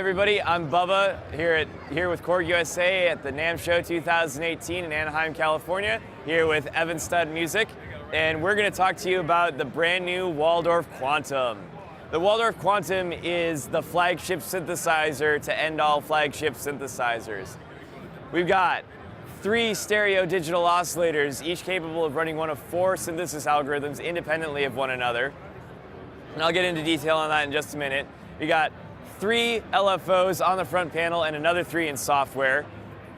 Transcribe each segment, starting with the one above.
everybody, I'm Bubba here with Korg USA at the Namm Show 2018 in Anaheim, California, here with Evenstad Music, and we're going to talk to you about the brand new Waldorf Quantum. The Waldorf Quantum is the flagship synthesizer to end all flagship synthesizers. We've got 3 stereo digital oscillators, each capable of running one of 4 synthesis algorithms independently of one another. And I'll get into detail on that in just a minute. We got 3 LFOs on the front panel and another 3 in software.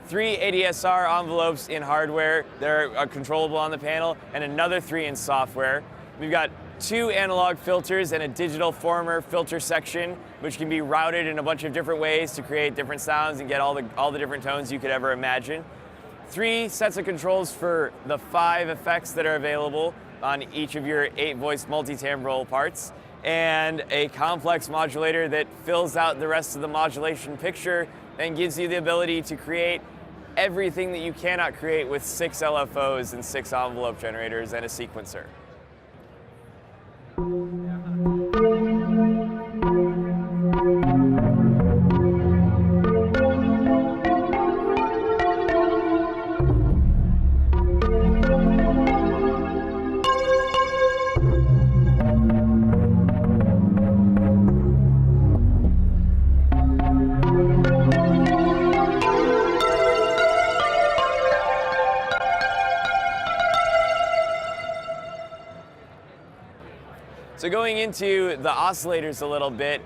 3 ADSR envelopes in hardware that are controllable on the panel, and another 3 in software. We've got 2 analog filters and a digital former filter section, which can be routed in a bunch of different ways to create different sounds and get all the different tones you could ever imagine. 3 sets of controls for the 5 effects that are available on each of your 8-voice multi-timbral parts, and a complex modulator that fills out the rest of the modulation picture and gives you the ability to create everything that you cannot create with 6 LFOs and 6 envelope generators and a sequencer. So going into the oscillators a little bit,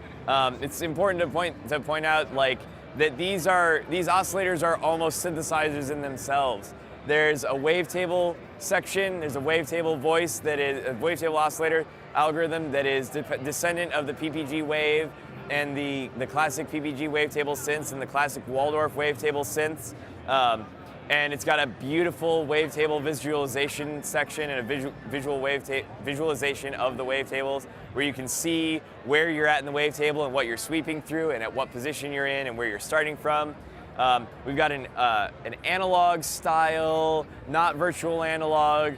it's important to point out that these oscillators are almost synthesizers in themselves. There's a wavetable section, there's a wavetable voice that is a wavetable oscillator algorithm that is descendant of the PPG wave and the classic PPG wavetable synths and the classic Waldorf wavetable synths. And it's got a beautiful wavetable visualization section and a visualization of the wavetables, where you can see where you're at in the wavetable and what you're sweeping through and at what position you're in and where you're starting from. We've got an analog style, not virtual analog,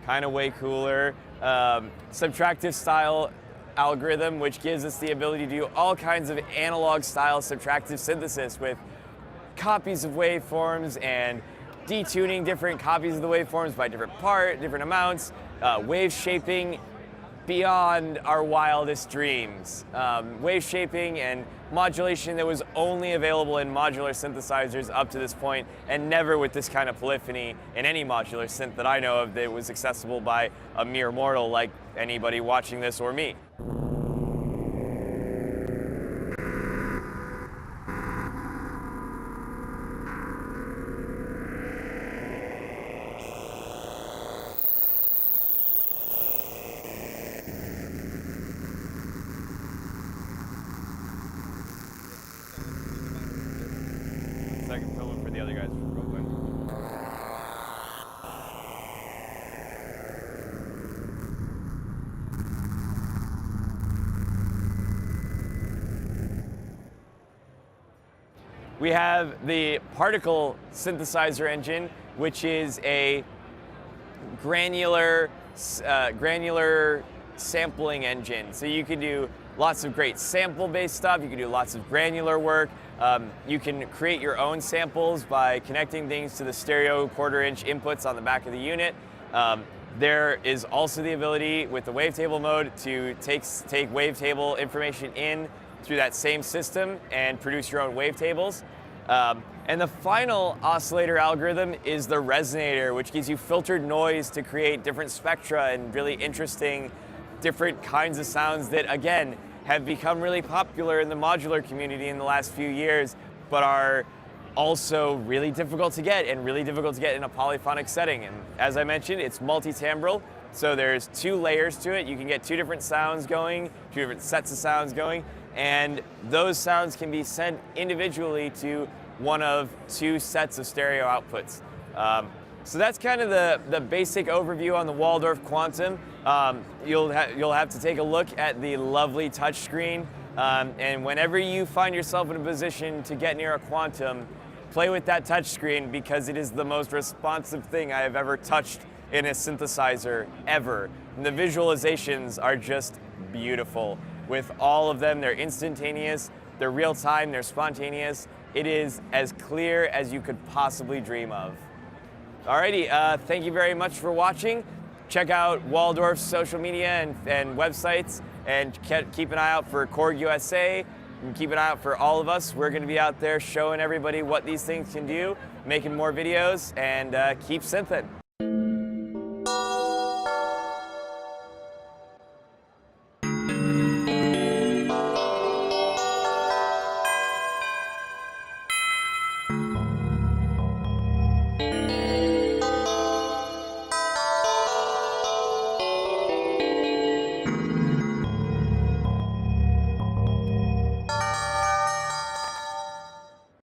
kind of way cooler, subtractive style algorithm, which gives us the ability to do all kinds of analog style subtractive synthesis with copies of waveforms and detuning different copies of the waveforms by different amounts, wave shaping beyond our wildest dreams. Wave shaping and modulation that was only available in modular synthesizers up to this point, and never with this kind of polyphony in any modular synth that I know of that was accessible by a mere mortal like anybody watching this or me. So I can film it for the other guys real quick. We have the particle synthesizer engine, which is a granular sampling engine. So you can do lots of great sample-based stuff. You can do lots of granular work. You can create your own samples by connecting things to the stereo quarter-inch inputs on the back of the unit. There is also the ability with the wavetable mode to take wavetable information in through that same system and produce your own wavetables. And the final oscillator algorithm is the resonator, which gives you filtered noise to create different spectra and really interesting different kinds of sounds that, again, have become really popular in the modular community in the last few years, but are also really difficult to get, and really difficult to get in a polyphonic setting. And as I mentioned, it's multi-timbral, so there's 2 layers to it. You can get 2 different sounds going, 2 different sets of sounds going, and those sounds can be sent individually to one of 2 sets of stereo outputs. So that's kind of the basic overview on the Waldorf Quantum. You'll have to take a look at the lovely touchscreen, and whenever you find yourself in a position to get near a Quantum, play with that touchscreen, because it is the most responsive thing I have ever touched in a synthesizer ever. And the visualizations are just beautiful. With all of them, they're instantaneous. They're real time, they're spontaneous. It is as clear as you could possibly dream of. Alrighty, thank you very much for watching. Check out Waldorf's social media and websites, and keep an eye out for Korg USA, and keep an eye out for all of us. We're gonna be out there showing everybody what these things can do, making more videos, and keep synthing.